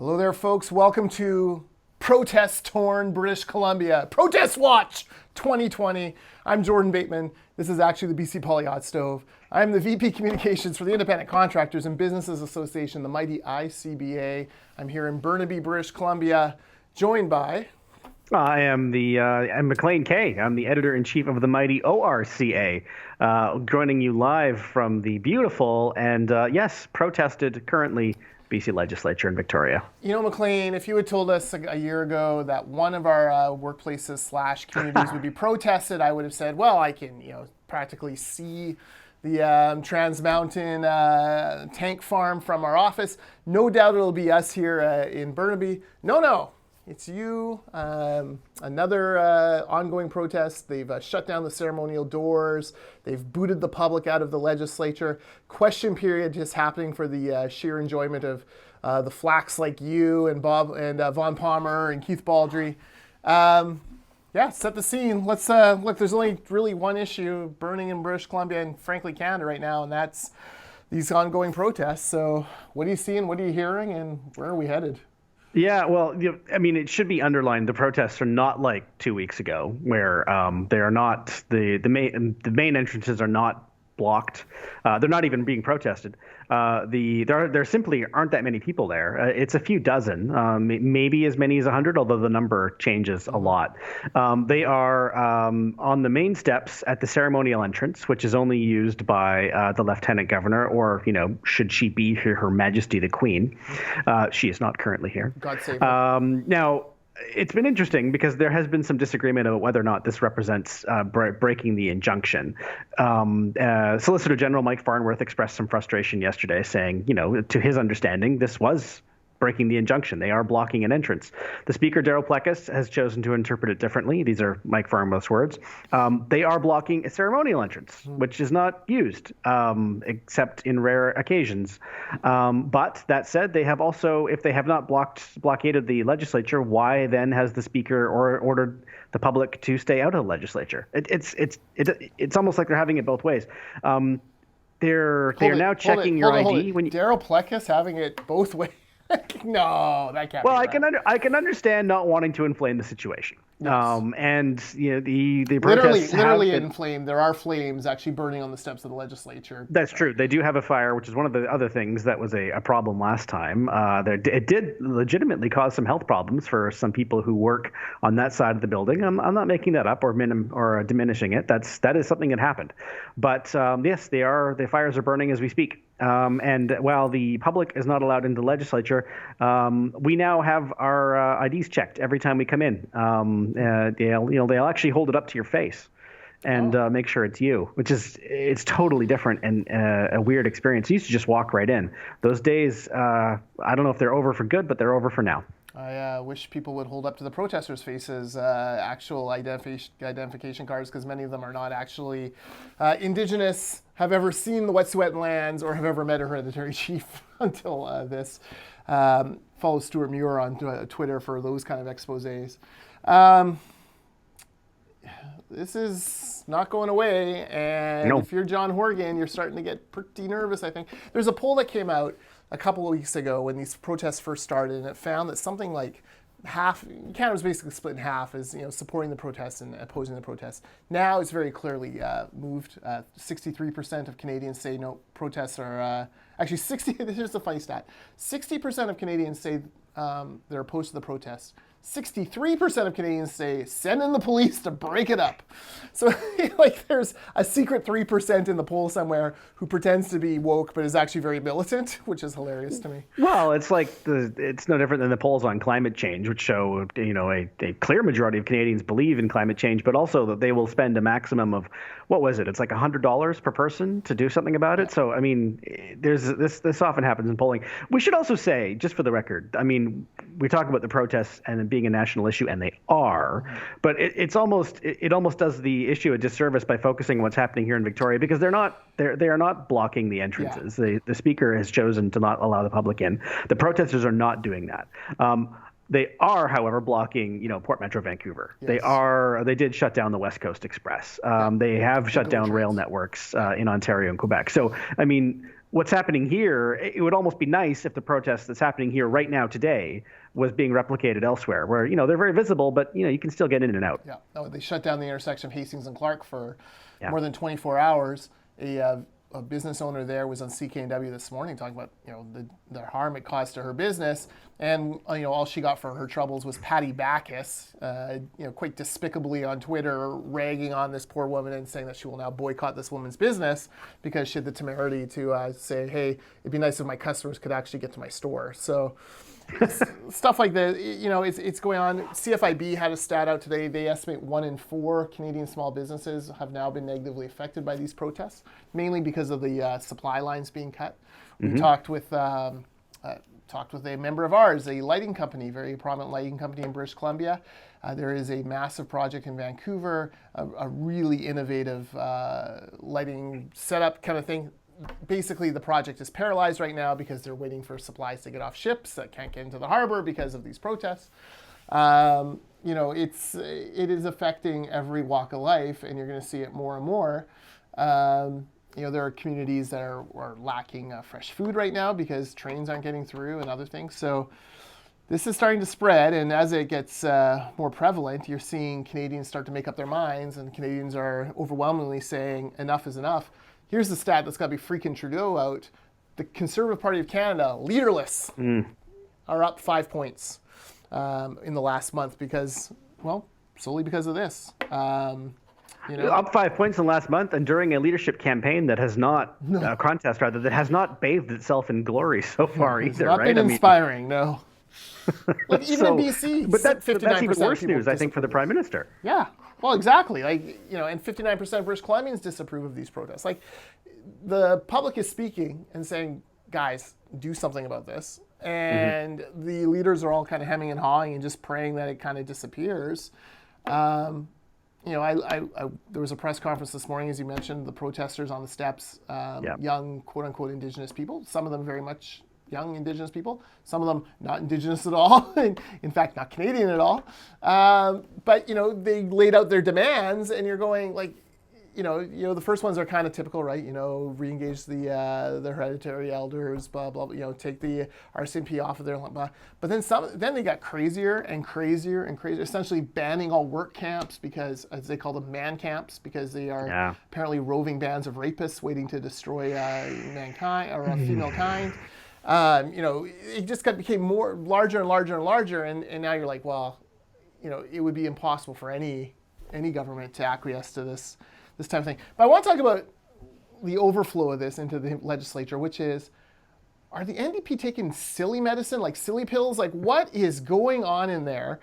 Hello there, folks. Welcome to protest-torn British Columbia. Protest Watch 2020. I'm Jordan Bateman. This is actually the BC Poly Hotstove. I'm the VP Communications for the Independent Contractors and Businesses Association, the mighty ICBA. I'm here in Burnaby, British Columbia, joined by... I'm McLean Kay. I'm the editor-in-chief of the mighty ORCA, joining you live from the beautiful and, yes, protested currently BC Legislature in Victoria. You know, McLean, if you had told us a year ago that one of our workplaces / communities would be protested, I would have said, well, I can, practically see the Trans Mountain tank farm from our office. No doubt it'll be us here in Burnaby. No. It's you, another ongoing protest. They've shut down the ceremonial doors. They've booted the public out of the legislature. Question period just happening for the sheer enjoyment of the flacks like you and Bob and Vaughn Palmer and Keith Baldry. Set the scene. Let's look. There's only really one issue burning in British Columbia and frankly Canada right now, and that's these ongoing protests. So, what are you seeing? What are you hearing? And where are we headed? Yeah, well, it should be underlined. The protests are not like 2 weeks ago, where they are not the main entrances are not blocked. They're not even being protested. There simply aren't that many people there. It's a few dozen, maybe as many as 100, although the number changes a lot. They are on the main steps at the ceremonial entrance, which is only used by the Lieutenant Governor, or should she be here, Her Majesty the Queen. She is not currently here. God save her. Now, it's been interesting because there has been some disagreement about whether or not this represents breaking the injunction. Solicitor General Mike Farnworth expressed some frustration yesterday, saying, to his understanding, this was breaking the injunction. They are blocking an entrance. The Speaker, Darryl Plecas, has chosen to interpret it differently. These are Mike Farnworth's words. They are blocking a ceremonial entrance, which is not used except in rare occasions. But that said, they have also, if they have not blockaded the legislature, why then has the Speaker ordered the public to stay out of the legislature? It's almost like they're having it both ways. They are now checking your ID. Darryl Plecas having it both ways. No, that can't. Well, be right. I can understand not wanting to inflame the situation. Yes. And the protests literally inflamed. There are flames actually burning on the steps of the legislature. That's true. They do have a fire, which is one of the other things that was a problem last time. It did legitimately cause some health problems for some people who work on that side of the building. I'm not making that up or diminishing it. That is something that happened. But yes, the fires are burning as we speak. And while the public is not allowed into the legislature, we now have our IDs checked every time we come in. They'll actually hold it up to your face and make sure it's you, it's totally different and a weird experience. You used to just walk right in. Those days, I don't know if they're over for good, but they're over for now. I wish people would hold up to the protesters' faces actual identification cards, because many of them are not actually Indigenous, have ever seen the Wet'suwet'en, or have ever met a hereditary chief until this. Follow Stuart Muir on Twitter for those kind of exposés. This is not going away, and If you're John Horgan, you're starting to get pretty nervous, I think. There's a poll that came out a couple of weeks ago when these protests first started, and it found that something like half, Canada was basically split in half as supporting the protests and opposing the protests. Now it's very clearly moved. 63% of Canadians say no, protests are actually 60. Here's the funny stat: 60% of Canadians say they're opposed to the protests. 63% of Canadians say send in the police to break it up. So there's a secret 3% in the poll somewhere who pretends to be woke but is actually very militant, which is hilarious to me. Well, it's like it's no different than the polls on climate change, which show a clear majority of Canadians believe in climate change, but also that they will spend a maximum of, what was it? It's like $100 per person to do something about it. So there's this often happens in polling. We should also say, just for the record, we talk about the protests and being a national issue, and they are, but it almost does the issue a disservice by focusing on what's happening here in Victoria, because they are not blocking the entrances. Yeah. The Speaker has chosen to not allow the public in. The protesters are not doing that. They are, however, blocking, Port Metro Vancouver. Yes. They did shut down the West Coast Express. They have shut down rail networks in Ontario and Quebec. So, what's happening here, it would almost be nice if the protest that's happening here right now today was being replicated elsewhere, where they're very visible, but you can still get in and out. Yeah. No, they shut down the intersection of Hastings and Clark for Yeah. more than 24 hours. A business owner there was on CKNW this morning talking about the harm it caused to her business, and all she got for her troubles was Patty Backus, quite despicably on Twitter ragging on this poor woman and saying that she will now boycott this woman's business because she had the temerity to say, hey, it'd be nice if my customers could actually get to my store. So stuff like that, it's going on. CFIB had a stat out today. They estimate 1 in 4 Canadian small businesses have now been negatively affected by these protests, mainly because of the supply lines being cut. We talked with a member of ours, a lighting company, very prominent lighting company in British Columbia. There is a massive project in Vancouver, a really innovative lighting setup kind of thing. Basically, the project is paralyzed right now because they're waiting for supplies to get off ships that can't get into the harbor because of these protests. It is affecting every walk of life, and you're going to see it more and more. There are communities that are lacking fresh food right now because trains aren't getting through and other things. So this is starting to spread, and as it gets more prevalent, you're seeing Canadians start to make up their minds, and Canadians are overwhelmingly saying enough is enough. Here's the stat that's got to be freaking Trudeau out. The Conservative Party of Canada, leaderless, are up 5 points in the last month solely because of this. Up 5 points in the last month, and during a leadership campaign that has not, contest rather, that has not bathed itself in glory so far either, right? It's not been inspiring, no. Like even in BC, but that's even worse news, I think, for the Prime Minister. Yeah, well, exactly. And 59% of British Columbians disapprove of these protests. The public is speaking and saying, guys, do something about this. And the leaders are all kind of hemming and hawing and just praying that it kind of disappears. There was a press conference this morning, as you mentioned, the protesters on the steps, young, quote unquote, Indigenous people, some of them very much young Indigenous people, some of them not Indigenous at all, in fact, not Canadian at all. But they laid out their demands, and you're going the first ones are kind of typical, right? Re-engage the hereditary elders, blah blah. Take the RCMP off of their blah. But then they got crazier and crazier and crazier. Essentially banning all work camps because, as they call them, man camps, because they are apparently roving bands of rapists waiting to destroy mankind or female kind. It just became more larger and larger and larger, and now you're like, well, it would be impossible for any government to acquiesce to this type of thing. But I want to talk about the overflow of this into the legislature, which is, are the NDP taking silly medicine, like silly pills? Like, what is going on in there?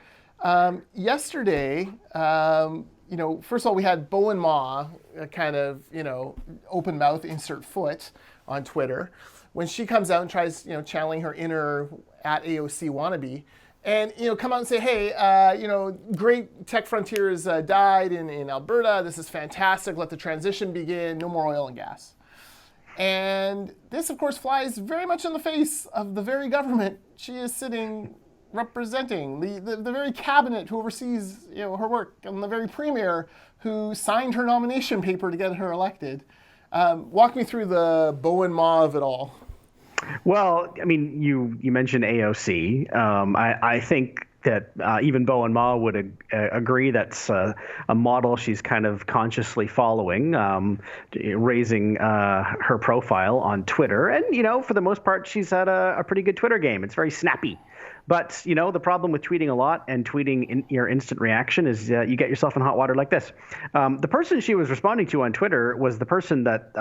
Yesterday, first of all, we had Bowen Ma kind of, open mouth, insert foot on Twitter when she comes out and tries, channeling her inner at AOC wannabe. And come out and say, hey, great tech frontiers died in Alberta. This is fantastic. Let the transition begin. No more oil and gas. And this, of course, flies very much in the face of the very government she is sitting representing, the very cabinet who oversees her work, and the very premier who signed her nomination paper to get her elected. Walk me through the Bowen Ma of it all. Well, I mean, you mentioned AOC. I think that even Bowen Ma would agree that's a model she's kind of consciously following, raising her profile on Twitter. And, for the most part, she's had a pretty good Twitter game. It's very snappy. But, the problem with tweeting a lot and tweeting your instant reaction is you get yourself in hot water like this. The person she was responding to on Twitter was the person that,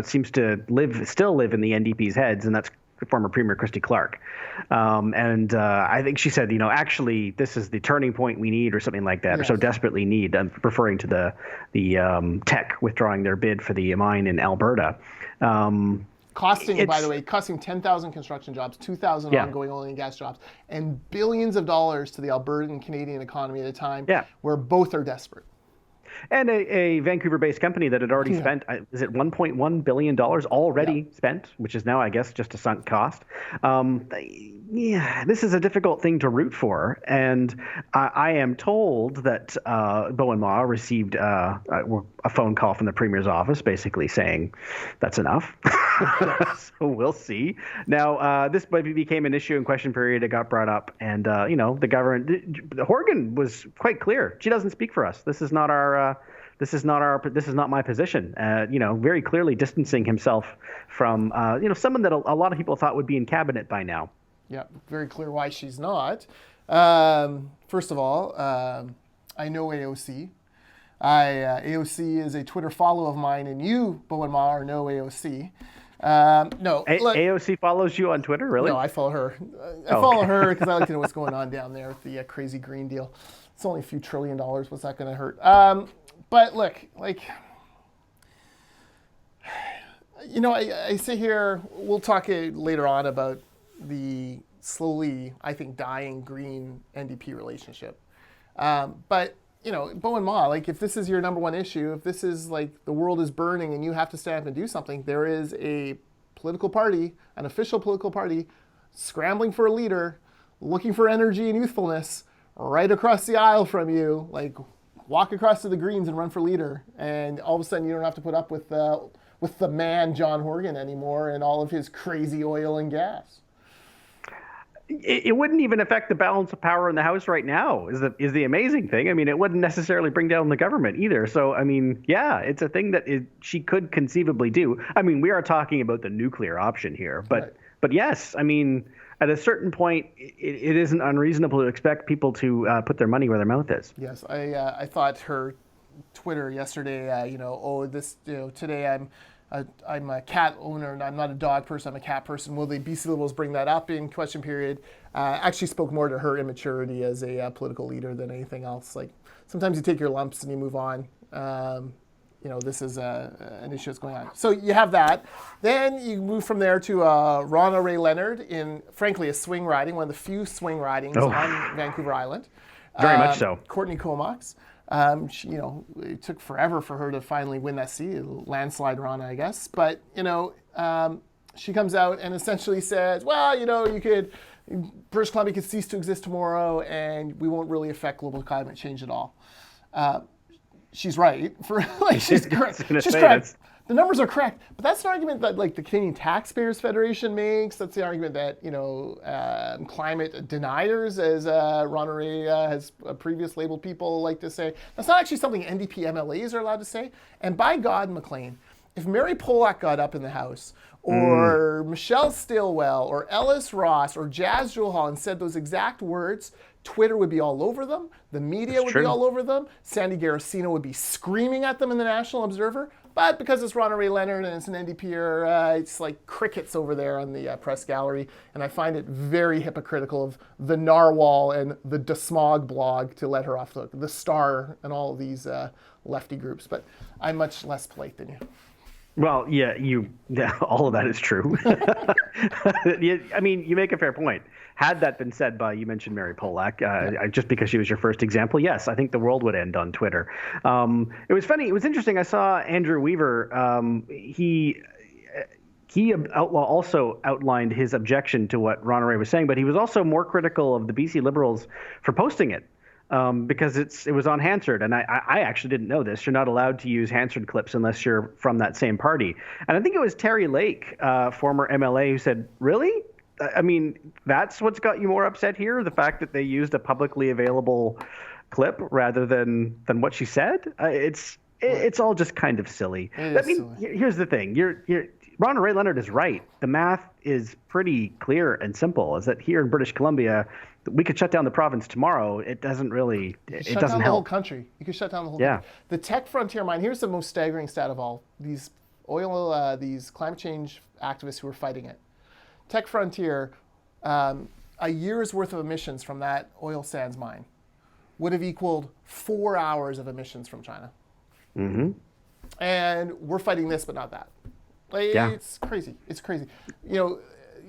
seems to still live in the NDP's heads, and that's former Premier Christy Clark. I think she said, actually, this is the turning point we need, or something like that, or so desperately need, referring to the tech withdrawing their bid for the mine in Alberta. Costing 10,000 construction jobs, 2,000 ongoing oil and gas jobs, and billions of dollars to the Albertan Canadian economy at a time where both are desperate. And a Vancouver-based company that had already spent, is it $1.1 billion Yeah. already spent, which is now, I guess, just a sunk cost. Yeah, this is a difficult thing to root for. And I am told that Bowen Ma received a phone call from the Premier's office basically saying, that's enough. Yes. So we'll see. Now, this became an issue in question period. It got brought up. And, the government, Horgan was quite clear. She doesn't speak for us. This is not my position. Very clearly distancing himself from, someone that a lot of people thought would be in cabinet by now. Yeah, very clear why she's not. First of all, I know AOC. AOC is a Twitter follow of mine, and you, Bowen Ma, are no AOC. No, look, AOC follows you on Twitter, really? no, I follow her. I follow her because I like to know what's going on down there with the crazy green deal. It's only a few $1 trillion. What's that going to hurt? But look, like, I sit here. We'll talk later on about the slowly, I think, dying Green NDP relationship. But Bowen Ma, like, if this is your number one issue, if this is like the world is burning and you have to stand up and do something, there is a political party, an official political party, scrambling for a leader, looking for energy and youthfulness right across the aisle from you. Like, walk across to the Greens and run for leader, and all of a sudden you don't have to put up with the man John Horgan anymore and all of his crazy oil and gas. It wouldn't even affect the balance of power in the House right now, is the amazing thing. I mean, it wouldn't necessarily bring down the government either. So, I mean, yeah, it's a thing that she could conceivably do. I mean, we are talking about the nuclear option here. But Right. but yes, I mean, at a certain point, it isn't unreasonable to expect people to put their money where their mouth is. Yes, I thought her Twitter yesterday, today I'm a cat owner and I'm not a dog person, I'm a cat person. Will the BC Liberals bring that up in question period? Actually spoke more to her immaturity as a political leader than anything else. Like, sometimes you take your lumps and you move on. This is an issue that's going on. So you have that. Then you move from there to Ronna Ray Leonard in, frankly, a swing riding, one of the few swing ridings on Vancouver Island. Very much so. Courtney Comox. It took forever for her to finally win that seat, landslide Ronna, I guess. But, she comes out and essentially says, well, British Columbia could cease to exist tomorrow and we won't really affect global climate change at all. She's right. She's correct. She's correct. The numbers are correct, but that's an argument that, like, the Canadian Taxpayers Federation makes. That's the argument that climate deniers, as Ronna Ray has previous labeled people, like to say. That's not actually something NDP MLAs are allowed to say. And by God, McLean, if Mary Polak got up in the House, or Michelle Stilwell, or Ellis Ross, or Jazz Jewel and said those exact words, Twitter would be all over them. The media would be all over them. Sandy Garacino would be screaming at them in the National Observer. But because it's Ronna Ray Leonard and it's an NDPer, it's like crickets over there on the press gallery. And I find it very hypocritical of the Narwhal and the DeSmog blog to let her off the hook. The Star and all of these lefty groups. But I'm much less polite than you. Well, yeah, all of that is true. I mean, you make a fair point. Had that been said by, you mentioned Mary Polak, just because she was your first example, yes, I think the world would end on Twitter. It was funny. It was interesting. I saw Andrew Weaver. He also outlined his objection to what Ronna Ray was saying, but he was also more critical of the BC Liberals for posting it. Because it was on Hansard, and I actually didn't know this. You're not allowed to use Hansard clips unless you're from that same party. And I think it was Terry Lake, former MLA, who said, really? I mean, that's what's got you more upset here? The fact that they used a publicly available clip rather than what she said? It's all just kind of silly. Silly. Here's the thing. Ronna Ray Leonard is right. The math is pretty clear and simple, is that here in British Columbia, we could shut down the province tomorrow. It doesn't really, it doesn't help. Shut down the whole country. You could shut down the whole country. The tech frontier mine, here's the most staggering stat of all. These these climate change activists who are fighting it. Tech frontier, a year's worth of emissions from that oil sands mine would have equaled 4 hours of emissions from China. Mm-hmm. And we're fighting this, but not that. It's crazy. It's crazy. The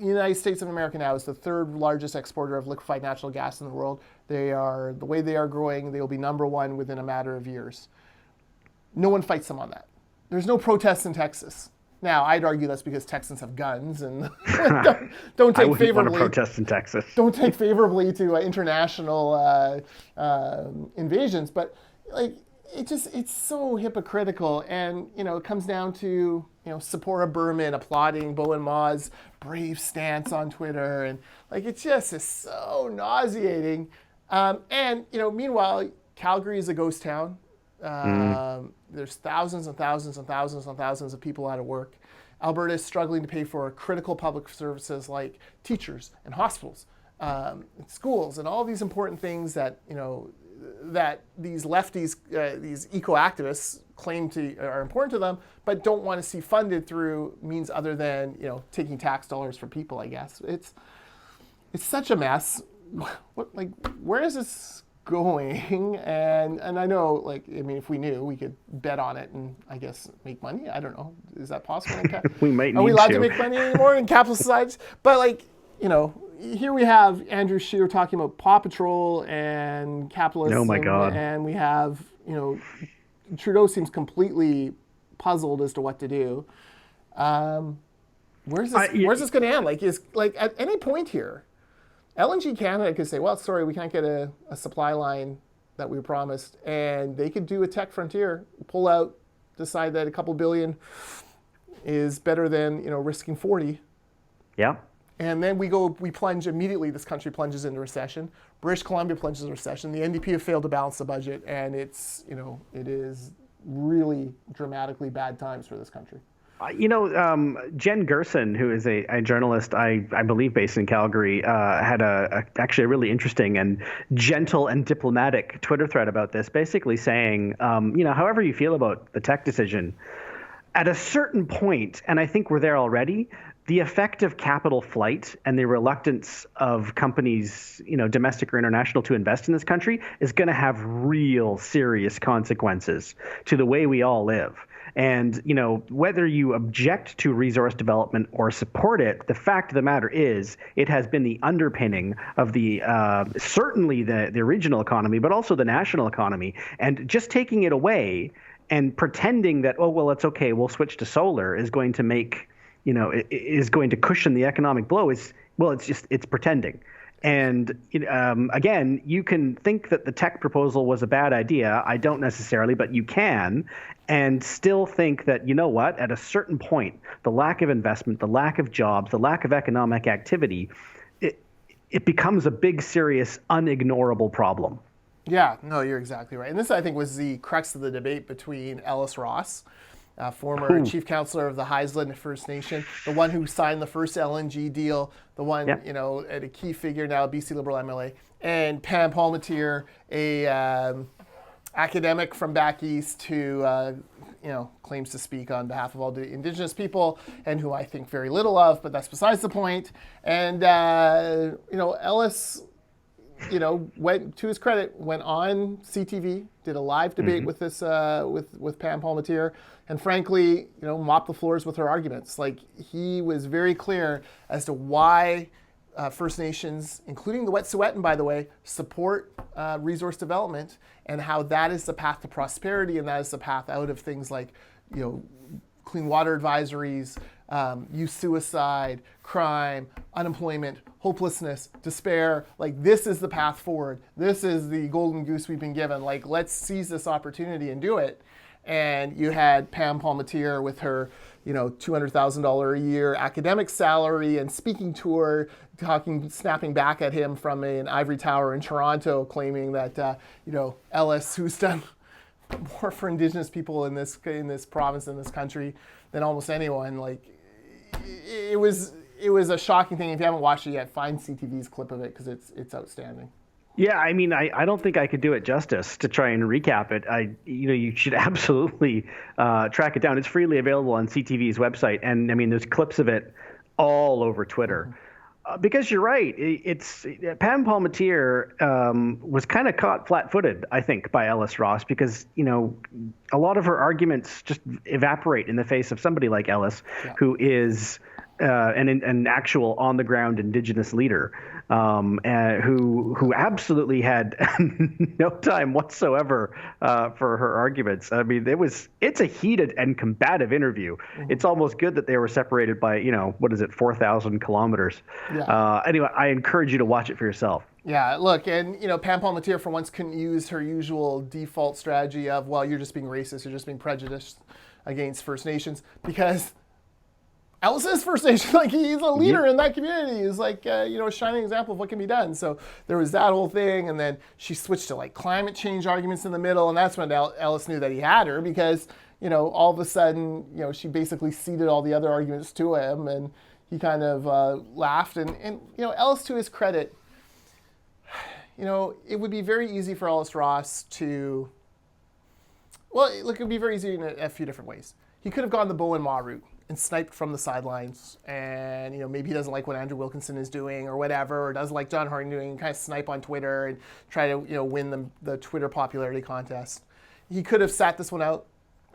United States of America now is the third largest exporter of liquefied natural gas in the world. The way they are growing, they will be number one within a matter of years. no one fights them on that. There's no protests in Texas. Now, I'd argue that's because Texans have guns and don't I take wouldn't want to favorably. protest in Texas. Don't take favorably to international invasions, but like it's so hypocritical, and it comes down to Sephora Berman applauding Bowen Ma's brave stance on Twitter, and like it just is so nauseating. And meanwhile, Calgary is a ghost town. There's thousands and thousands and thousands and thousands of people out of work. Alberta is struggling to pay for critical public services like teachers and hospitals, and schools, and all these important things that that these lefties, these eco-activists claim to are important to them, but don't want to see funded through means other than taking tax dollars from people. I guess it's such a mess. Where is this going? And I know, if we knew, we could bet on it and I guess make money. I don't know. Is that possible? We might need Are we allowed to make money anymore in capitalist societies? But here we have Andrew Scheer talking about Paw Patrol and capitalism. Oh my God. And we have, Trudeau seems completely puzzled as to what to do. Where's this going to end? At any point here, LNG Canada could say, well, sorry, we can't get a supply line that we were promised. And they could do a tech frontier, pull out, decide that a couple billion is better than, risking 40. Yeah. And then we plunge immediately, this country plunges into recession. British Columbia plunges into recession. The NDP have failed to balance the budget. And it is really dramatically bad times for this country. Jen Gerson, who is a journalist, I believe based in Calgary, had actually a really interesting and gentle and diplomatic Twitter thread about this, basically saying, however you feel about the tech decision, at a certain point, and I think we're there already, the effect of capital flight and the reluctance of companies, domestic or international, to invest in this country is going to have real serious consequences to the way we all live. And, whether you object to resource development or support it, the fact of the matter is it has been the underpinning of the certainly the regional economy, but also the national economy. And just taking it away and pretending that, oh, well, it's okay, we'll switch to solar is going to make, is going to cushion the economic blow it's pretending. And again, you can think that the tech proposal was a bad idea. I don't necessarily, but you can, and still think that, at a certain point, the lack of investment, the lack of jobs, the lack of economic activity, it becomes a big, serious, unignorable problem. Yeah, no, you're exactly right. And this, I think, was the crux of the debate between Ellis Ross, former chief counselor of the Haisla First Nation, the one who signed the first LNG deal, the one, at a key figure now, BC Liberal MLA, and Pam Palmatier, a academic from back east who, claims to speak on behalf of all the Indigenous people, and who I think very little of, but that's besides the point. And, Ellis, went, to his credit, went on CTV, did a live debate with this with Pam Palmatier, and frankly, mopped the floors with her arguments. He was very clear as to why First Nations, including the Wet'suwet'en, by the way, support resource development, and how that is the path to prosperity, and that is the path out of things like, clean water advisories, youth suicide, crime, unemployment, hopelessness, despair. This is the path forward. This is the golden goose we've been given. Let's seize this opportunity and do it. And you had Pam Palmatier with her, $200,000 a year academic salary and speaking tour, snapping back at him from an ivory tower in Toronto, claiming that, Ellis, who's done more for Indigenous people in this province, in this country, than almost anyone. It was a shocking thing. If you haven't watched it yet, find CTV's clip of it because it's outstanding. Yeah, I don't think I could do it justice to try and recap it. You should absolutely track it down. It's freely available on CTV's website, and there's clips of it all over Twitter. Because you're right, it's Pam Palmatier was kind of caught flat-footed, I think, by Ellis Ross, because a lot of her arguments just evaporate in the face of somebody like Ellis, who is an actual on-the-ground Indigenous leader. who absolutely had no time whatsoever for her arguments. I mean, it's a heated and combative interview. Mm-hmm. It's almost good that they were separated by, what is it, 4,000 kilometers. Yeah. Anyway, I encourage you to watch it for yourself. Yeah, look, and Pam Palmatier for once couldn't use her usual default strategy of, well, you're just being racist, you're just being prejudiced against First Nations, because Ellis is First Nation. Like, he's a leader in that community. He's like, a shining example of what can be done. So there was that whole thing, and then she switched to like climate change arguments in the middle, and that's when Ellis knew that he had her, because all of a sudden, she basically ceded all the other arguments to him, and he kind of laughed. And Ellis, to his credit, it would be very easy for Ellis Ross to, well, look, it would be very easy in a few different ways. He could have gone the Bo and Ma route and sniped from the sidelines, and maybe he doesn't like what Andrew Wilkinson is doing or whatever, or doesn't like John Harding doing, and kind of snipe on Twitter and try to win the Twitter popularity contest. He could have sat this one out.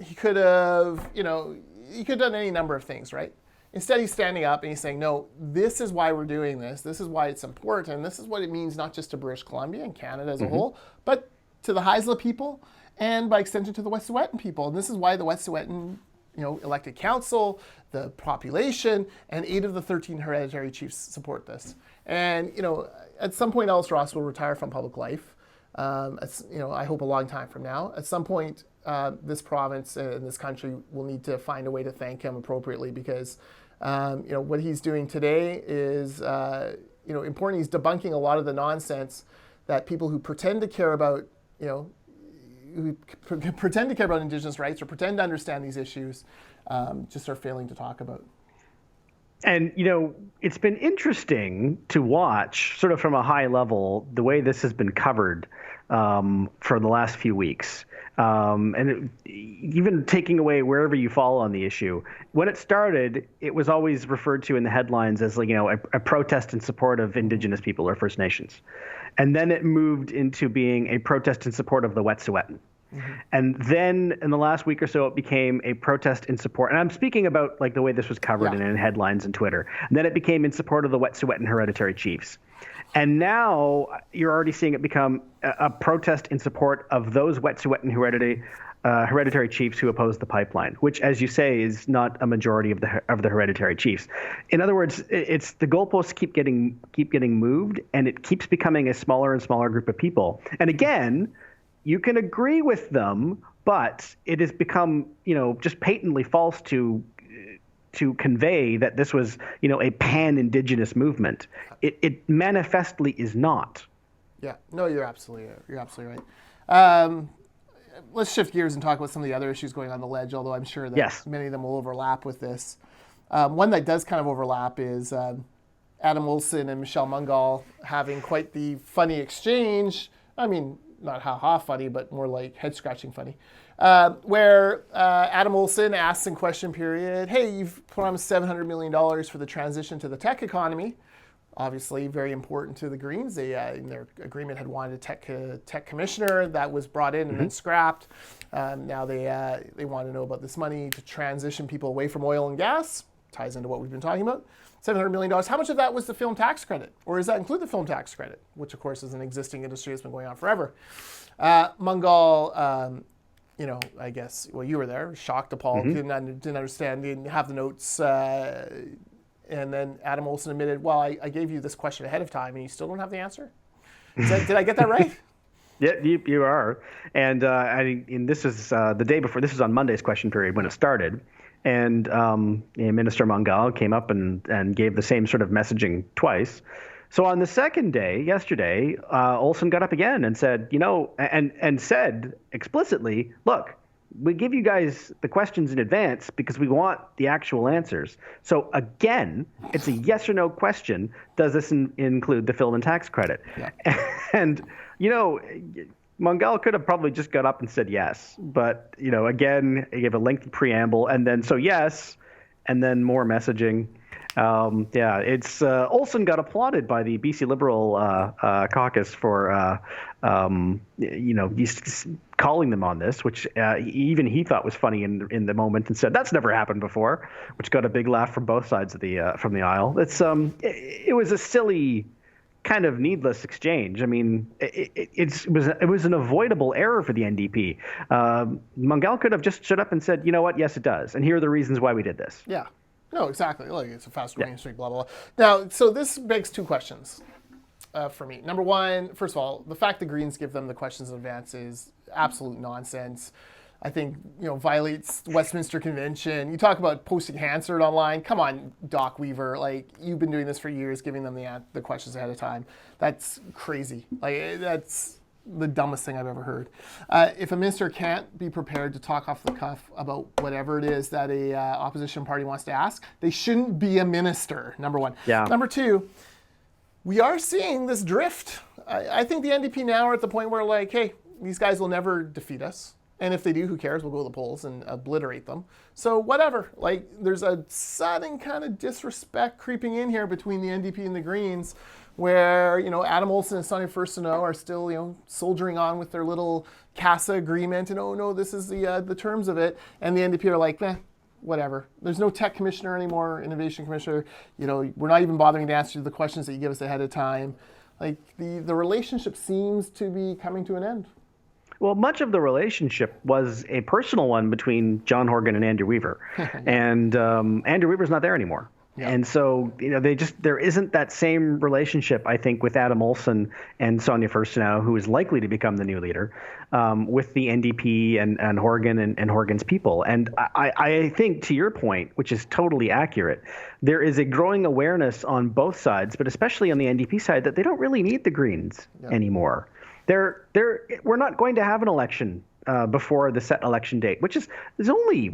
He could have done any number of things, right? Instead, he's standing up and he's saying, no, this is why we're doing this. This is why it's important. This is what it means not just to British Columbia and Canada as a whole, but to the Haisla people and by extension to the Wet'suwet'en people. And this is why the Wet'suwet'en, elected council, the population, and 8 of the 13 hereditary chiefs support this. And, at some point, Ellis Ross will retire from public life. I hope a long time from now. At some point, this province and this country will need to find a way to thank him appropriately, because what he's doing today is important. He's debunking a lot of the nonsense that people who pretend to care about Indigenous rights or pretend to understand these issues just are failing to talk about. And, it's been interesting to watch, sort of from a high level, the way this has been covered for the last few weeks. Even taking away wherever you fall on the issue. When it started, it was always referred to in the headlines as, a protest in support of Indigenous people or First Nations. And then it moved into being a protest in support of the Wet'suwet'en. Mm-hmm. And then in the last week or so, it became a protest in support. And I'm speaking about like the way this was covered and in headlines and Twitter. And then it became in support of the Wet'suwet'en hereditary chiefs. And now you're already seeing it become a protest in support of those Wet'suwet'en hereditary chiefs who oppose the pipeline, which, as you say, is not a majority of the hereditary chiefs. In other words, it's the goalposts keep getting moved, and it keeps becoming a smaller and smaller group of people. And again, you can agree with them, but it has become, just patently false to convey that this was, a pan-Indigenous movement. It manifestly is not. Yeah, no, you're absolutely right. Let's shift gears and talk about some of the other issues going on the ledge, although I'm sure that many of them will overlap with this. One that does kind of overlap is Adam Olsen and Michelle Mungal having quite the funny exchange. I mean, not ha-ha funny, but more like head-scratching funny, where Adam Olsen asks in question period, hey, you've promised $700 million for the transition to the tech economy. Obviously, very important to the Greens. They, in their agreement, had wanted a tech commissioner. That was brought in and then scrapped. Now they want to know about this money to transition people away from oil and gas. Ties into what we've been talking about. $700 million. How much of that was the film tax credit? Or does that include the film tax credit? Which, of course, is an existing industry that's been going on forever. Mungal, I guess, well, you were there, shocked, appalled, didn't understand, didn't have the notes. And then Adam Olsen admitted, well, I gave you this question ahead of time and you still don't have the answer? Did I get that right? Yeah, you are. And this is the day before. This is on Monday's question period when it started. And Minister Mungal came up and gave the same sort of messaging twice. So on the second day, yesterday, Olsen got up again and said, and said explicitly, look, we give you guys the questions in advance because we want the actual answers. So again, it's a yes or no question. Does this include the film and tax credit? Yeah. And, Mungal could have probably just got up and said yes. But, again, he gave a lengthy preamble and then so yes, and then more messaging. It's Olsen got applauded by the BC Liberal caucus for, calling them on this, which even he thought was funny in the moment and said, that's never happened before, which got a big laugh from both sides of from the aisle. It was a silly kind of needless exchange. I mean, it was an avoidable error for the NDP. Mungall could have just stood up and said, you know what, yes, it does, and here are the reasons why we did this. Yeah. No, exactly. Like, it's a fast-growing street, blah, blah, blah. Now, so this begs two questions for me. Number one, first of all, the fact the Greens give them the questions in advance is absolute nonsense. I think, violates Westminster Convention. You talk about posting Hansard online. Come on, Doc Weaver. Like, you've been doing this for years, giving them the questions ahead of time. That's crazy. Like, that's the dumbest thing I've ever heard. If a minister can't be prepared to talk off the cuff about whatever it is that a opposition party wants to ask, they shouldn't be a minister, number one. Yeah. Number two, we are seeing this drift. I think the NDP now are at the point where, like, hey, these guys will never defeat us. And if they do, who cares? We'll go to the polls and obliterate them. So whatever. Like, there's a sudden kind of disrespect creeping in here between the NDP and the Greens, where, Adam Olsen and Sonia Furstenau are still, soldiering on with their little CASA agreement. And, oh, no, this is the terms of it. And the NDP are like, whatever. There's no tech commissioner anymore, innovation commissioner. We're not even bothering to answer the questions that you give us ahead of time. Like, the relationship seems to be coming to an end. Well, much of the relationship was a personal one between John Horgan and Andrew Weaver, and Andrew Weaver's not there anymore. Yeah. And so, there isn't that same relationship, I think, with Adam Olsen and Sonia Furstenau, who is likely to become the new leader, with the NDP and Horgan and Horgan's people. And I think, to your point, which is totally accurate, there is a growing awareness on both sides, but especially on the NDP side, that they don't really need the Greens anymore. We're not going to have an election before the set election date, which is only,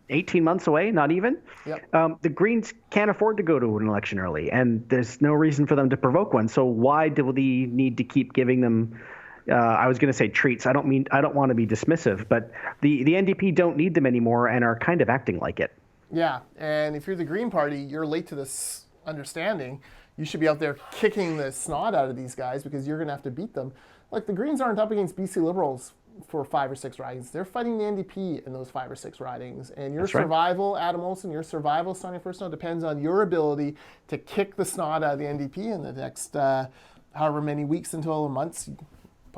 18 months away, not even. Yep. The Greens can't afford to go to an election early, and there's no reason for them to provoke one. So why do we need to keep giving them, I was going to say treats. I don't want to be dismissive, but the NDP don't need them anymore and are kind of acting like it. Yeah, and if you're the Green Party, you're late to this understanding. You should be out there kicking the snot out of these guys because you're going to have to beat them. Like, the Greens aren't up against BC Liberals for 5 or 6 ridings. They're fighting the NDP in those 5 or 6 ridings. And your survival, Adam Olsen, your survival, Sonia Furstenau, depends on your ability to kick the snot out of the NDP in the next however many weeks until months,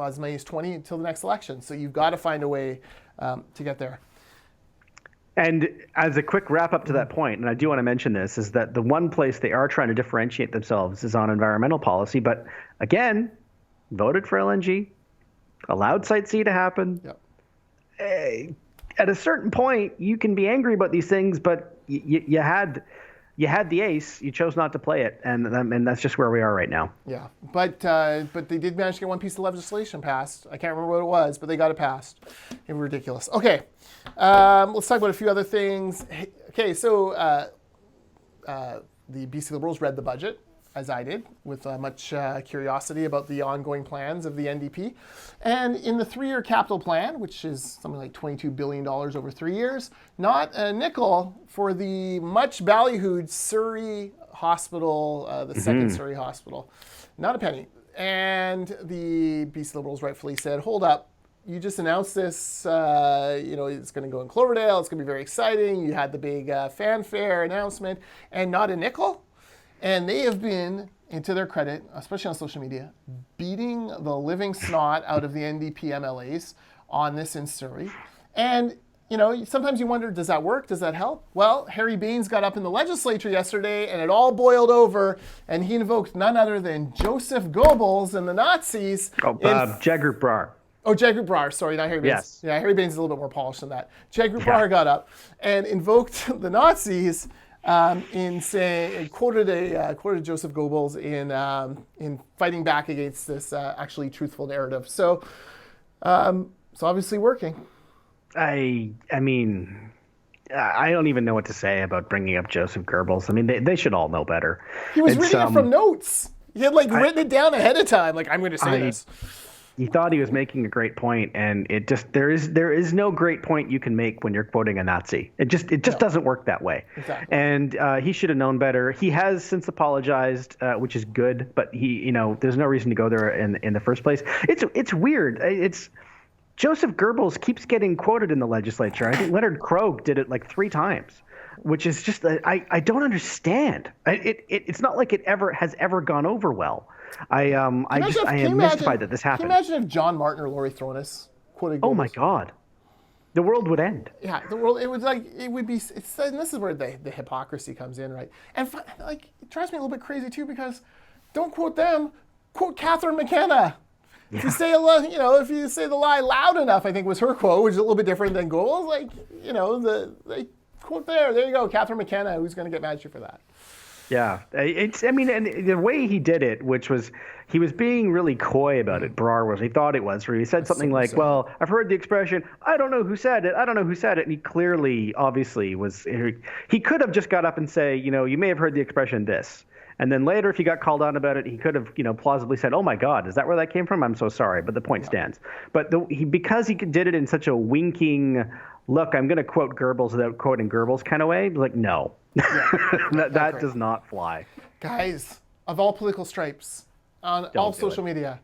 as many as 20 until the next election. So you've got to find a way to get there. And as a quick wrap up to that point, and I do want to mention this, is that the one place they are trying to differentiate themselves is on environmental policy. But again, voted for LNG, allowed Site C to happen. Yep. At a certain point, you can be angry about these things, but you had the ace. You chose not to play it, and that's just where we are right now. Yeah, but they did manage to get one piece of legislation passed. I can't remember what it was, but they got it passed. It was ridiculous. Okay, let's talk about a few other things. Okay, so the BC Liberals read the budget, as I did, with much curiosity about the ongoing plans of the NDP. And in the 3-year capital plan, which is something like $22 billion over 3 years, not a nickel for the much ballyhooed Surrey Hospital, the second Surrey Hospital. Not a penny. And the BC Liberals rightfully said, hold up, you just announced this, it's going to go in Cloverdale, it's going to be very exciting, you had the big fanfare announcement, and not a nickel? And they have been, and to their credit, especially on social media, beating the living snot out of the NDP MLAs on this in Surrey. And, sometimes you wonder, does that work? Does that help? Well, Harry Baines got up in the legislature yesterday and it all boiled over, and he invoked none other than Joseph Goebbels and the Nazis. Jagrup Brar. Oh, Jagrup Brar, sorry, not Harry Baines. Yes. Yeah, Harry Baines is a little bit more polished than that. Jagrup Brar got up and invoked the Nazis in saying, quoted Joseph Goebbels in fighting back against this actually truthful narrative. So it's obviously working. I mean, I don't even know what to say about bringing up Joseph Goebbels. I mean, they should all know better. He was reading it from notes. He had written it down ahead of time. I'm going to say this. He thought he was making a great point, and it just there is no great point you can make when you're quoting a Nazi. It just doesn't work that way. Exactly. And he should have known better. He has since apologized, which is good, but there's no reason to go there in the first place. It's weird. It's Joseph Goebbels keeps getting quoted in the legislature. I think Leonard Krog did it 3 times. which is just I don't understand. It's not like it has ever gone over well. I am mystified that this Can you happened. imagine if John Martin or Laurie Thronis quoted Oh my Goebbels? God, the world would end. Yeah, the world. It would be. And this is where the hypocrisy comes in, right? And like it drives me a little bit crazy too because don't quote them, quote Catherine McKenna. If you say if you say the lie loud enough, I think was her quote, which is a little bit different than Goebbels. Like the quote there you go, Catherine McKenna. Who's going to get mad at you for that? Yeah, I mean, and the way he did it, which was he was being really coy about it. Brar was. He thought it was. Where he said something like, "Well, I've heard the expression. I don't know who said it. I don't know who said it." And he clearly, obviously, was. He could have just got up and say, you may have heard the expression this. And then later, if he got called on about it, he could have, plausibly said, "Oh my God, is that where that came from? I'm so sorry." But the point stands. But because he did it in such a winking, look, I'm going to quote Goebbels without quoting Goebbels kind of way. Like, no, that does not fly. Guys of all political stripes, on all social media,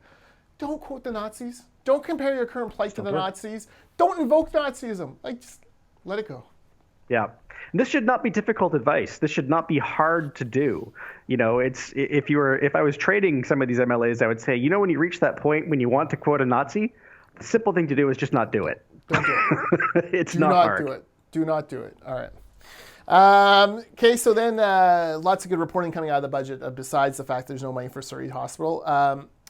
don't quote the Nazis. Don't compare your current plight to the Nazis. Don't invoke Nazism. Like, just let it go. Yeah. This should not be difficult advice. This should not be hard to do. It's if I was trading some of these MLAs, I would say, when you reach that point when you want to quote a Nazi, the simple thing to do is just not do it. Don't do it. It's not hard. Do not do it. All right. Okay, so then lots of good reporting coming out of the budget besides the fact there's no money for Surrey Hospital.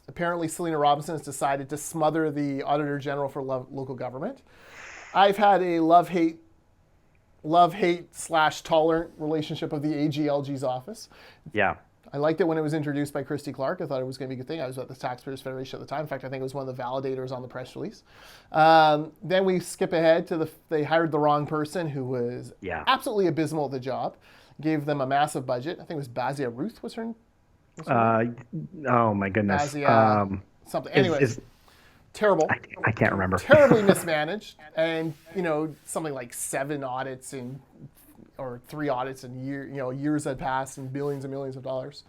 Apparently, Selena Robinson has decided to smother the Auditor General for local government. I've had a love-hate / tolerant relationship of the AGLG's office. Yeah. I liked it when it was introduced by Christy Clark. I thought it was going to be a good thing. I was at the Taxpayers Federation at the time. In fact, I think it was one of the validators on the press release. Then we skip ahead to they hired the wrong person who was absolutely abysmal at the job. Gave them a massive budget. I think it was Bazia Ruth was her name. Oh my goodness. Bazia something. Anyways. Terrible. I can't remember. Terribly mismanaged, and something like 7 audits or 3 audits in years had passed and billions and millions of dollars.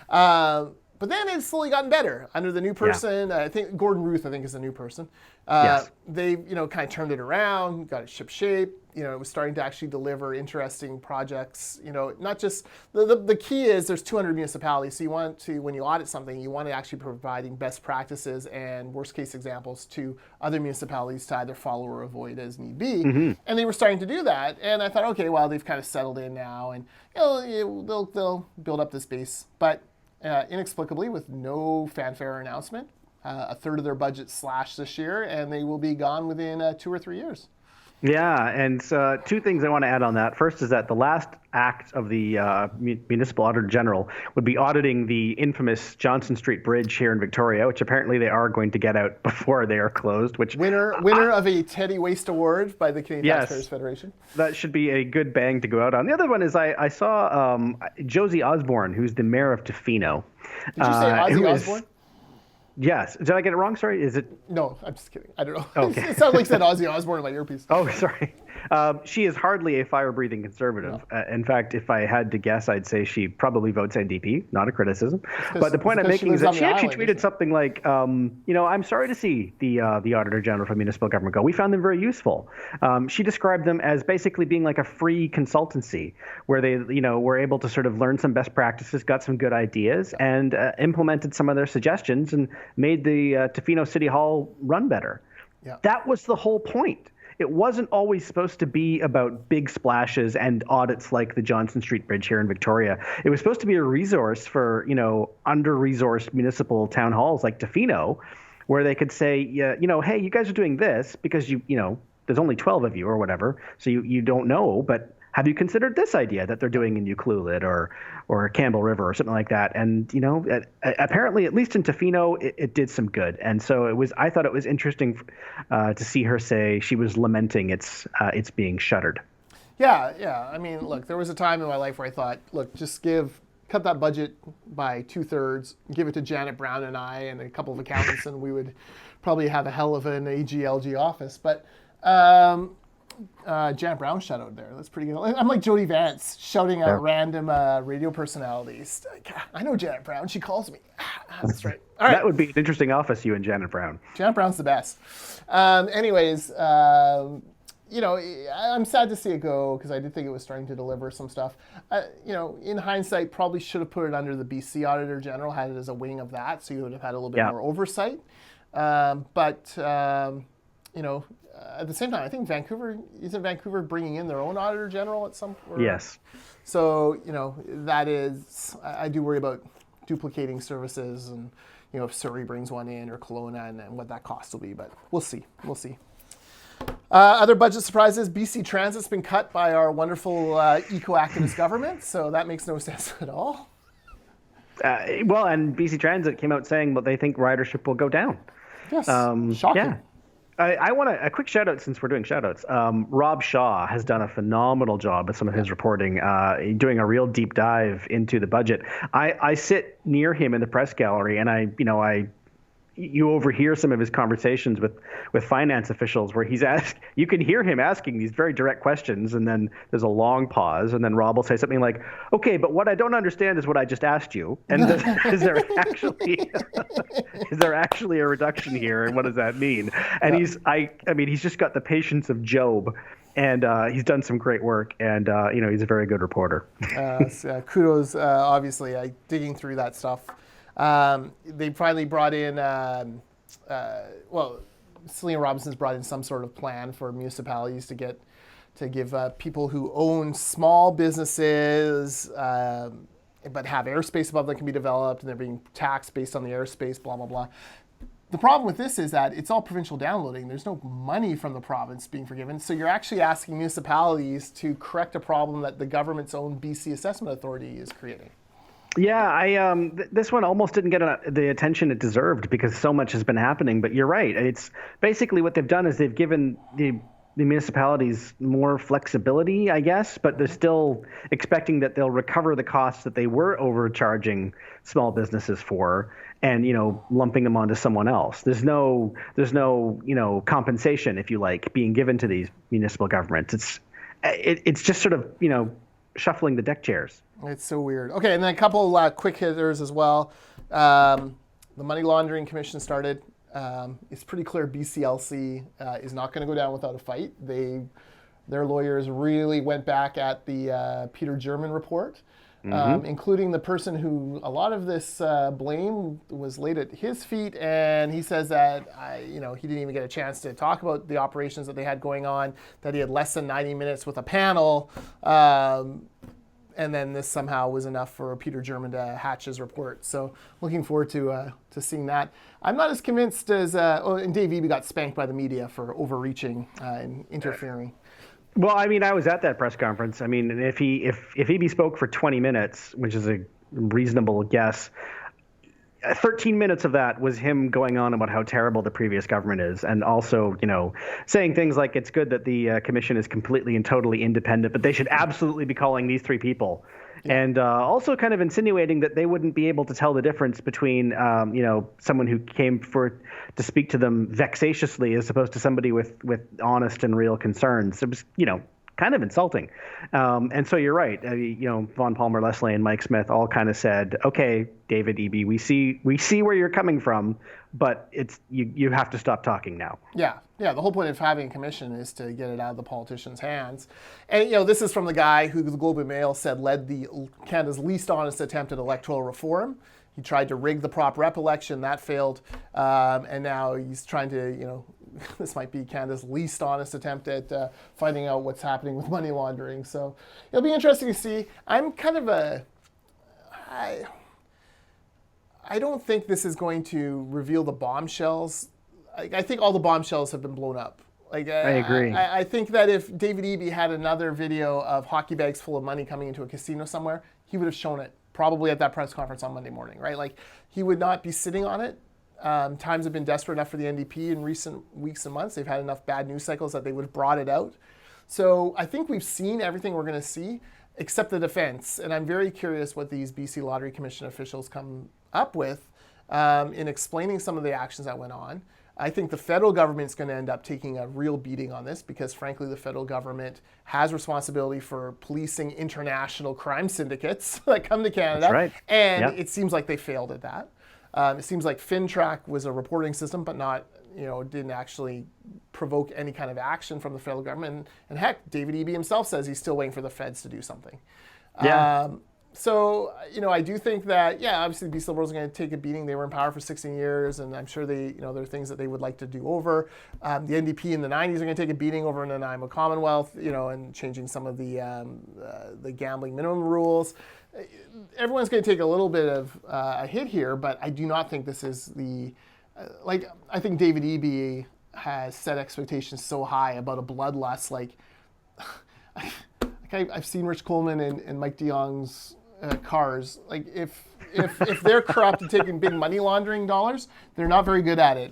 But then it's slowly gotten better under the new person. Yeah. I think Gordon Ruth, is the new person. Yes. They kind of turned it around, got it ship shape. It was starting to actually deliver interesting projects. Not just the key is there's 200 municipalities, so you want to, when you audit something, you want to actually be providing best practices and worst case examples to other municipalities to either follow or avoid as need be. Mm-hmm. And they were starting to do that, and I thought, okay, well, they've kind of settled in now, and they'll build up this base, but inexplicably, with no fanfare or announcement, a third of their budget slashed this year, and they will be gone within 2 or 3 years. Yeah, and 2 things I want to add on that. First is that the last act of the Municipal Auditor General would be auditing the infamous Johnson Street Bridge here in Victoria, which apparently they are going to get out before they are closed. Which winner of a Teddy Waste Award by the Canadian Taxpayers Federation. That should be a good bang to go out on. The other one is I saw Josie Osborne, who's the mayor of Tofino. Did you say Ozzy Osbourne? Yes. Did I get it wrong? Sorry. Is it? No, I'm just kidding. I don't know. Okay. It sounded like said Ozzy Osbourne in my earpiece. Oh, sorry. She is hardly a fire-breathing conservative. No. In fact, if I had to guess, I'd say she probably votes NDP. Not a criticism. But the point I'm making is that she actually tweeted something like, I'm sorry to see the Auditor General for Municipal Government go. We found them very useful. She described them as basically being like a free consultancy where they, were able to sort of learn some best practices, got some good ideas, and implemented some of their suggestions and made the Tofino City Hall run better. Yeah. That was the whole point. It wasn't always supposed to be about big splashes and audits like the Johnson Street Bridge here in Victoria. It was supposed to be a resource for, under-resourced municipal town halls like Tofino, where they could say, hey, you guys are doing this because there's only 12 of you or whatever, so you don't know, but have you considered this idea that they're doing in Ucluelet or Campbell River or something like that? And, apparently, at least in Tofino, it did some good. And so I thought it was interesting to see her say she was lamenting it's being shuttered. Yeah. I mean, look, there was a time in my life where I thought, look, just cut that budget by 2/3, give it to Janet Brown and I and a couple of accountants, and we would probably have a hell of an AGLG office. But Janet Brown shadowed there. That's pretty good. I'm like Jody Vance shouting at random radio personalities. I know Janet Brown. She calls me. That's right. All right. That would be an interesting office, you and Janet Brown. Janet Brown's the best. I'm sad to see it go because I did think it was starting to deliver some stuff. In hindsight, probably should have put it under the BC Auditor General, had it as a wing of that, so you would have had a little bit more oversight. But at the same time, I think Vancouver bringing in their own Auditor General at some point? Yes. So, that is, I do worry about duplicating services and, if Surrey brings one in or Kelowna and what that cost will be, but we'll see. Other budget surprises, BC Transit's been cut by our wonderful eco-activist government, so that makes no sense at all. And BC Transit came out saying that they think ridership will go down. Yes, shocking. Yeah. I want a quick shout out since we're doing shout outs. Rob Shaw has done a phenomenal job with some of his reporting, doing a real deep dive into the budget. I sit near him in the press gallery, and you overhear some of his conversations with finance officials where you can hear him asking these very direct questions, and then there's a long pause, and then Rob will say something like, "Okay, but what I don't understand is what I just asked you, and is there actually a reduction here, and what does that mean?" And he's just got the patience of Job, and he's done some great work, and he's a very good reporter. Kudos, obviously, digging through that stuff. They finally brought in, Selena Robinson's brought in some sort of plan for municipalities to give people who own small businesses, but have airspace above them can be developed, and they're being taxed based on the airspace, blah, blah, blah. The problem with this is that it's all provincial downloading. There's no money from the province being forgiven. So you're actually asking municipalities to correct a problem that the government's own BC Assessment Authority is creating. Yeah, this one almost didn't get the attention it deserved because so much has been happening. But you're right. It's basically what they've done is they've given the municipalities more flexibility, I guess, but they're still expecting that they'll recover the costs that they were overcharging small businesses for, and lumping them onto someone else. There's no compensation, if you like, being given to these municipal governments. It's just sort of shuffling the deck chairs. It's so weird. Okay, and then a couple quick hitters as well. The Money Laundering Commission started. It's pretty clear BCLC is not going to go down without a fight. Their lawyers really went back at the Peter German report, including the person who a lot of this blame was laid at his feet, and he says that he didn't even get a chance to talk about the operations that they had going on, that he had less than 90 minutes with a panel. And then this somehow was enough for Peter German to hatch his report. So looking forward to seeing that. I'm not as convinced as, and Dave Eby got spanked by the media for overreaching and interfering. Well, I was at that press conference. If Eby spoke for 20 minutes, which is a reasonable guess, 13 minutes of that was him going on about how terrible the previous government is, and also, saying things like it's good that the commission is completely and totally independent, but they should absolutely be calling these three people. Yeah. And also kind of insinuating that they wouldn't be able to tell the difference between, someone who came to speak to them vexatiously as opposed to somebody with honest and real concerns. It was, kind of insulting. And so you're right. Vaughn Palmer, Leslie, and Mike Smith all kind of said, okay, David Eby, we see where you're coming from, but it's you have to stop talking now. Yeah. The whole point of having a commission is to get it out of the politicians' hands. And, this is from the guy who the Globe and Mail said led Canada's least honest attempt at electoral reform. He tried to rig the prop rep election. That failed. And now he's trying to, this might be Canada's least honest attempt at finding out what's happening with money laundering. So it'll be interesting to see. I'm kind of I don't think this is going to reveal the bombshells. I think all the bombshells have been blown up. I agree. I think that if David Eby had another video of hockey bags full of money coming into a casino somewhere, he would have shown it probably at that press conference on Monday morning, right? He would not be sitting on it. Times have been desperate enough for the NDP in recent weeks and months. They've had enough bad news cycles that they would have brought it out. So I think we've seen everything we're going to see, except the defense. And I'm very curious what these BC Lottery Commission officials come up with in explaining some of the actions that went on. I think the federal government's going to end up taking a real beating on this because, frankly, the federal government has responsibility for policing international crime syndicates that come to Canada. That's right. And It seems like they failed at that. It seems like FinTrack was a reporting system, but not, didn't actually provoke any kind of action from the federal government. And heck, David Eby himself says he's still waiting for the feds to do something. Yeah. So, I do think that, obviously the BC Liberals are going to take a beating. They were in power for 16 years, and I'm sure there are things that they would like to do over. The NDP in the 90s are going to take a beating over in the Nanaimo Commonwealth, and changing some of the gambling minimum rules. Everyone's going to take a little bit of a hit here, but I do not think this is I think David Eby has set expectations so high about a bloodlust. I've seen Rich Coleman and Mike DeYoung's cars. If they're corrupt and taking big money laundering dollars, they're not very good at it.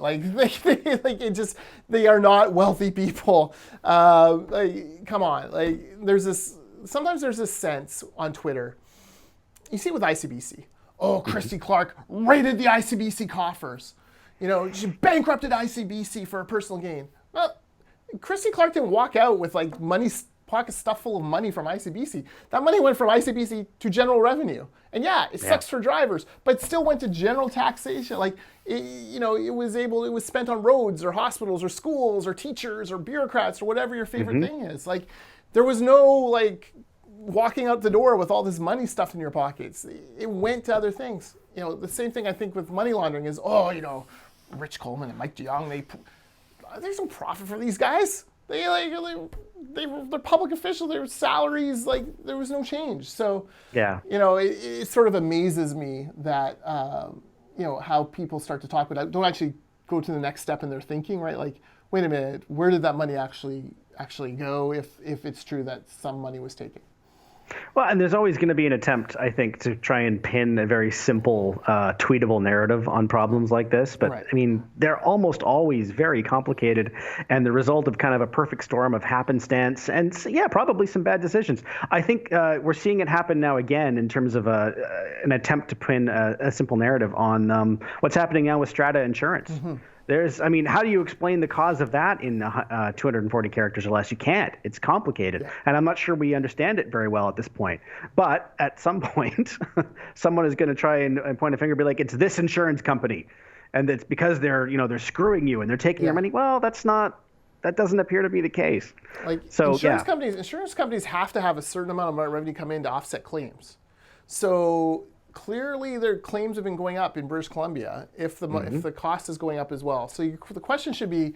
They are not wealthy people. Come on. Sometimes there's this sense on Twitter. You see it with ICBC. Oh, Christy Clark raided the ICBC coffers. She bankrupted ICBC for a personal gain. Well, Christy Clark didn't walk out with pocket stuff full of money from ICBC. That money went from ICBC to general revenue. And it sucks for drivers, but it still went to general taxation. It was spent on roads or hospitals or schools or teachers or bureaucrats or whatever your favorite thing is. There was no walking out the door with all this money stuffed in your pockets. It went to other things. The same thing I think with money laundering is, Rich Coleman and Mike DeYoung, there's no profit for these guys. They're public officials. Their salaries, there was no change. So it sort of amazes me that how people start to talk, but don't actually go to the next step in their thinking, right? Wait a minute, where did that money actually go? If it's true that some money was taken. Well, and there's always going to be an attempt, I think, to try and pin a very simple, tweetable narrative on problems like this. But, right. I mean, they're almost always very complicated and the result of kind of a perfect storm of happenstance and, probably some bad decisions. I think we're seeing it happen now again in terms of an attempt to pin a simple narrative on what's happening now with Strata Insurance. Mm-hmm. How do you explain the cause of that in 240 characters or less? You can't. It's complicated. Yeah. And I'm not sure we understand it very well at this point. But at some point, someone is going to try and point a finger and be like, it's this insurance company. And it's because they're screwing you and they're taking your money. Well, that doesn't appear to be the case. Insurance companies have to have a certain amount of revenue come in to offset claims. So clearly their claims have been going up in British Columbia if the cost is going up as well. So the question should be,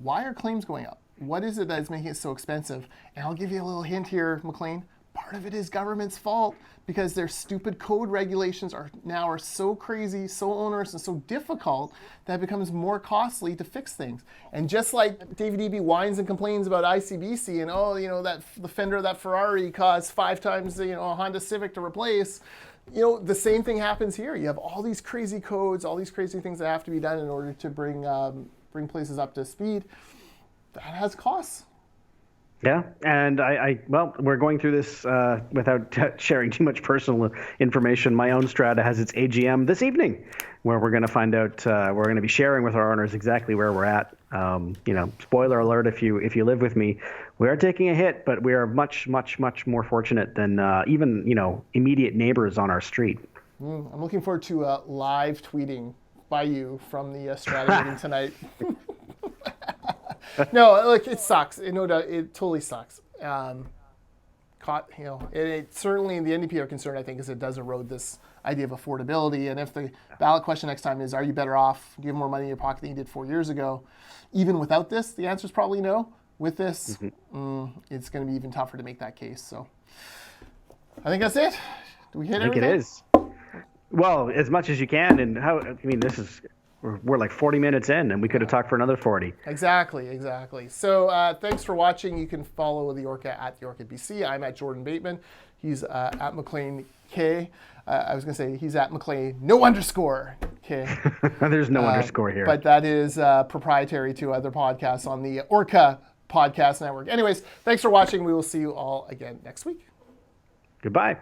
why are claims going up? What is it that is making it so expensive? And I'll give you a little hint here, McLean. Part of it is government's fault because their stupid code regulations are so crazy, so onerous, and so difficult that it becomes more costly to fix things. And just like David Eby whines and complains about ICBC and that the fender of that Ferrari costs 5 times a Honda Civic to replace. The same thing happens here. You have all these crazy codes, all these crazy things that have to be done in order to bring places up to speed. That has costs. Yeah, and we're going through this without sharing too much personal information. My own Strata has its AGM this evening, where we're going to find out. We're going to be sharing with our owners exactly where we're at. Spoiler alert: if you live with me, we are taking a hit, but we are much, much, much more fortunate than even immediate neighbors on our street. I'm looking forward to live tweeting by you from the Strata meeting tonight. No, it sucks. No doubt, it totally sucks. It certainly, the NDP are concerned, I think, is it does erode this idea of affordability. And if the ballot question next time is, are you better off giving more money in your pocket than you did 4 years ago? Even without this, the answer is probably no. With this, it's going to be even tougher to make that case. So I think that's it. Do we hit everything? I think it is. Well, as much as you can. And this is... We're like 40 minutes in, and we could have talked for another 40. Exactly. So thanks for watching. You can follow the Orca at the Orca BC. I'm at Jordan Bateman. He's at McLean K. I was going to say he's at McLean no underscore K. There's no underscore here. But that is proprietary to other podcasts on the Orca Podcast Network. Anyways, thanks for watching. We will see you all again next week. Goodbye.